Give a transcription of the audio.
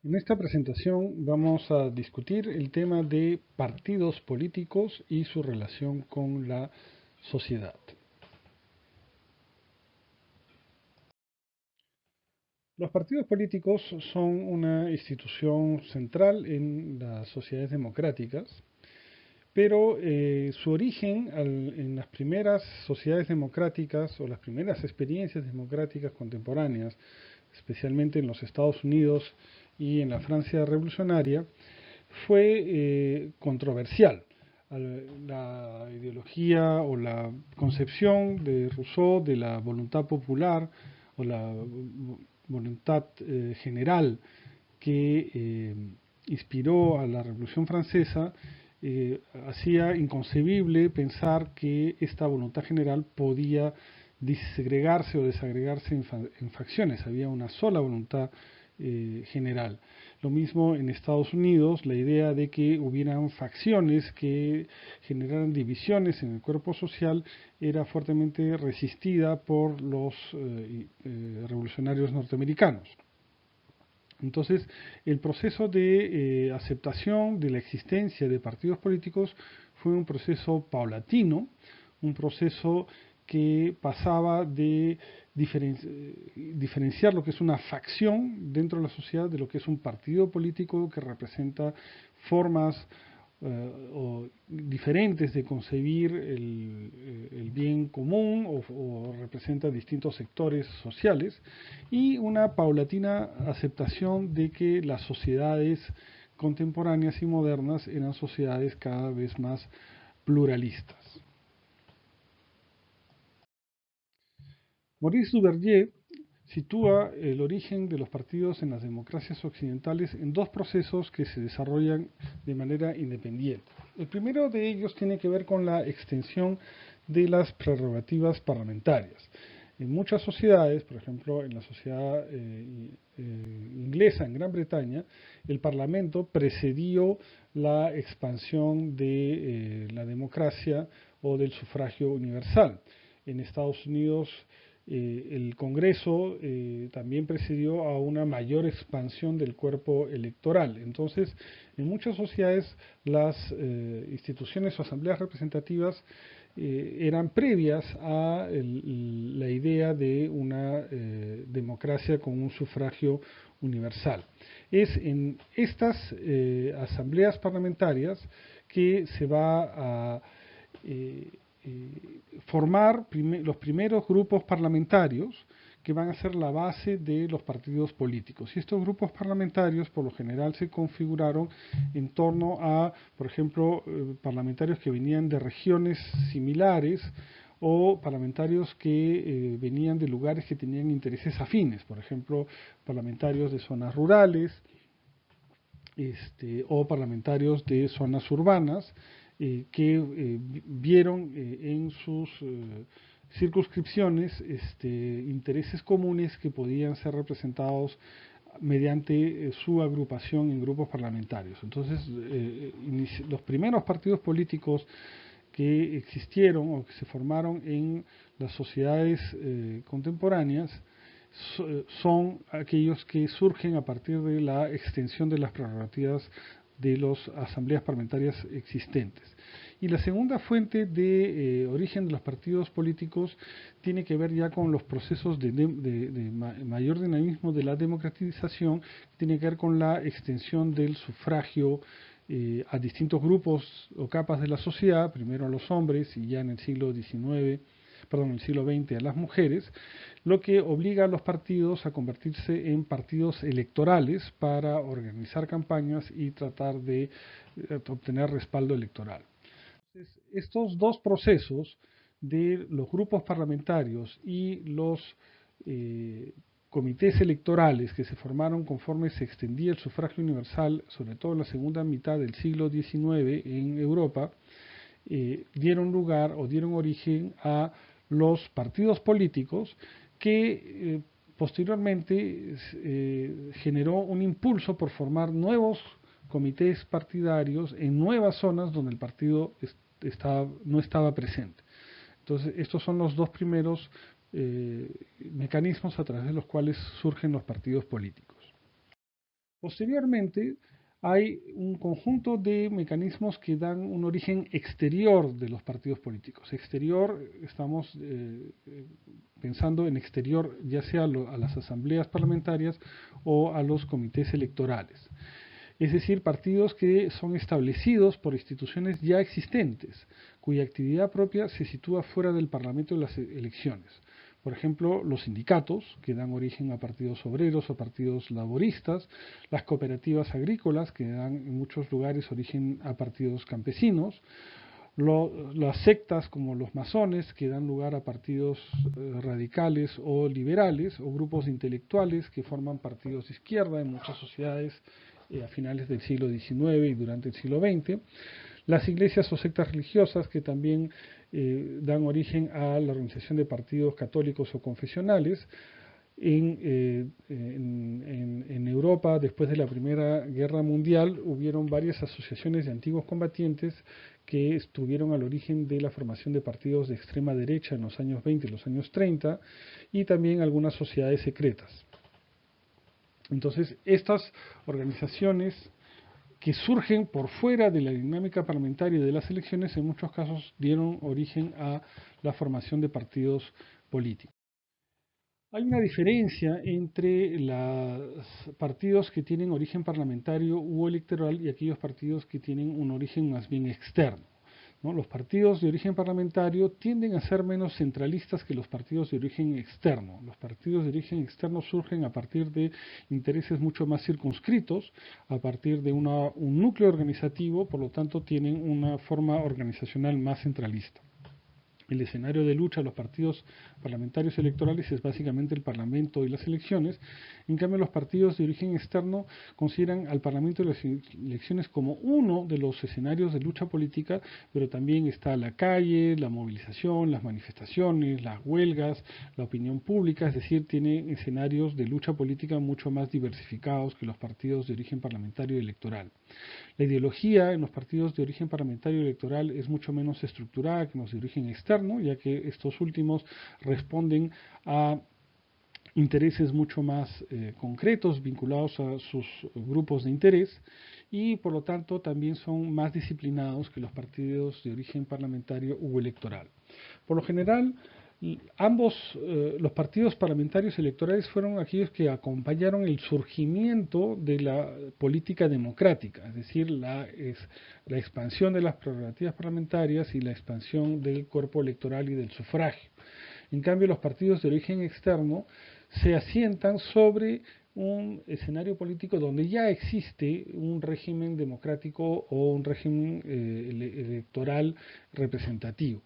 En esta presentación vamos a discutir el tema de partidos políticos y su relación con la sociedad. Los partidos políticos son una institución central en las sociedades democráticas, pero su origen en las primeras sociedades democráticas o las primeras experiencias democráticas contemporáneas, especialmente en los Estados Unidos y en la Francia revolucionaria, fue controversial. La ideología o la concepción de Rousseau de la voluntad popular o la voluntad general que inspiró a la Revolución Francesa hacía inconcebible pensar que esta voluntad general podía disgregarse o desagregarse en facciones. Había una sola voluntad general. Lo mismo en Estados Unidos, la idea de que hubieran facciones que generaran divisiones en el cuerpo social era fuertemente resistida por los revolucionarios norteamericanos. Entonces, el proceso de aceptación de la existencia de partidos políticos fue un proceso paulatino, un proceso que pasaba de diferenciar lo que es una facción dentro de la sociedad de lo que es un partido político que representa formas o diferentes de concebir el bien común o representa distintos sectores sociales, y una paulatina aceptación de que las sociedades contemporáneas y modernas eran sociedades cada vez más pluralistas. Maurice Duverger sitúa el origen de los partidos en las democracias occidentales en dos procesos que se desarrollan de manera independiente. El primero de ellos tiene que ver con la extensión de las prerrogativas parlamentarias. En muchas sociedades, por ejemplo en la sociedad inglesa en Gran Bretaña, el Parlamento precedió la expansión de la democracia o del sufragio universal. En Estados Unidos el Congreso también precedió a una mayor expansión del cuerpo electoral. Entonces, en muchas sociedades las instituciones o asambleas representativas eran previas a la idea de una democracia con un sufragio universal. Es en estas asambleas parlamentarias que se va a formar los primeros grupos parlamentarios que van a ser la base de los partidos políticos. Y estos grupos parlamentarios, por lo general, se configuraron en torno a, por ejemplo, parlamentarios que venían de regiones similares o parlamentarios que venían de lugares que tenían intereses afines, por ejemplo, parlamentarios de zonas rurales, o parlamentarios de zonas urbanas, que vieron en sus circunscripciones intereses comunes que podían ser representados mediante su agrupación en grupos parlamentarios. Entonces, los primeros partidos políticos que existieron o que se formaron en las sociedades contemporáneas son aquellos que surgen a partir de la extensión de las prerrogativas de las asambleas parlamentarias existentes. Y la segunda fuente de origen de los partidos políticos tiene que ver ya con los procesos de mayor dinamismo de la democratización, tiene que ver con la extensión del sufragio a distintos grupos o capas de la sociedad, primero a los hombres y ya en el siglo XX a las mujeres, lo que obliga a los partidos a convertirse en partidos electorales para organizar campañas y tratar de obtener respaldo electoral. Entonces, estos dos procesos de los grupos parlamentarios y los comités electorales que se formaron conforme se extendía el sufragio universal, sobre todo en la segunda mitad del siglo XIX en Europa, dieron lugar o dieron origen a los partidos políticos que posteriormente generó un impulso por formar nuevos comités partidarios en nuevas zonas donde el partido no estaba presente. Entonces, estos son los dos primeros mecanismos a través de los cuales surgen los partidos políticos. Posteriormente, hay un conjunto de mecanismos que dan un origen exterior de los partidos políticos. Exterior, estamos pensando en exterior, ya sea a las asambleas parlamentarias o a los comités electorales. Es decir, partidos que son establecidos por instituciones ya existentes, cuya actividad propia se sitúa fuera del Parlamento de las elecciones. Por ejemplo, los sindicatos, que dan origen a partidos obreros o partidos laboristas, las cooperativas agrícolas, que dan en muchos lugares origen a partidos campesinos, las sectas como los masones, que dan lugar a partidos radicales o liberales, o grupos de intelectuales que forman partidos de izquierda en muchas sociedades a finales del siglo XIX y durante el siglo XX, las iglesias o sectas religiosas que también dan origen a la organización de partidos católicos o confesionales. En Europa, después de la Primera Guerra Mundial, hubieron varias asociaciones de antiguos combatientes que estuvieron al origen de la formación de partidos de extrema derecha en los años 20 y los años 30, y también algunas sociedades secretas. Entonces, estas organizaciones que surgen por fuera de la dinámica parlamentaria de las elecciones, en muchos casos dieron origen a la formación de partidos políticos. Hay una diferencia entre los partidos que tienen origen parlamentario u electoral y aquellos partidos que tienen un origen más bien externo, ¿no? Los partidos de origen parlamentario tienden a ser menos centralistas que los partidos de origen externo. Los partidos de origen externo surgen a partir de intereses mucho más circunscritos, a partir de un núcleo organizativo, por lo tanto tienen una forma organizacional más centralista. El escenario de lucha de los partidos parlamentarios electorales es básicamente el Parlamento y las elecciones. En cambio, los partidos de origen externo consideran al Parlamento y las elecciones como uno de los escenarios de lucha política, pero también está la calle, la movilización, las manifestaciones, las huelgas, la opinión pública, es decir, tiene escenarios de lucha política mucho más diversificados que los partidos de origen parlamentario y electoral. La ideología en los partidos de origen parlamentario y electoral es mucho menos estructurada que los de origen externo, ya que estos últimos responden a intereses mucho más concretos vinculados a sus grupos de interés y por lo tanto también son más disciplinados que los partidos de origen parlamentario u electoral. Por lo general, ambos, los partidos parlamentarios electorales fueron aquellos que acompañaron el surgimiento de la política democrática, es decir, la expansión de las prerrogativas parlamentarias y la expansión del cuerpo electoral y del sufragio. En cambio, los partidos de origen externo se asientan sobre un escenario político donde ya existe un régimen democrático o un régimen electoral representativo.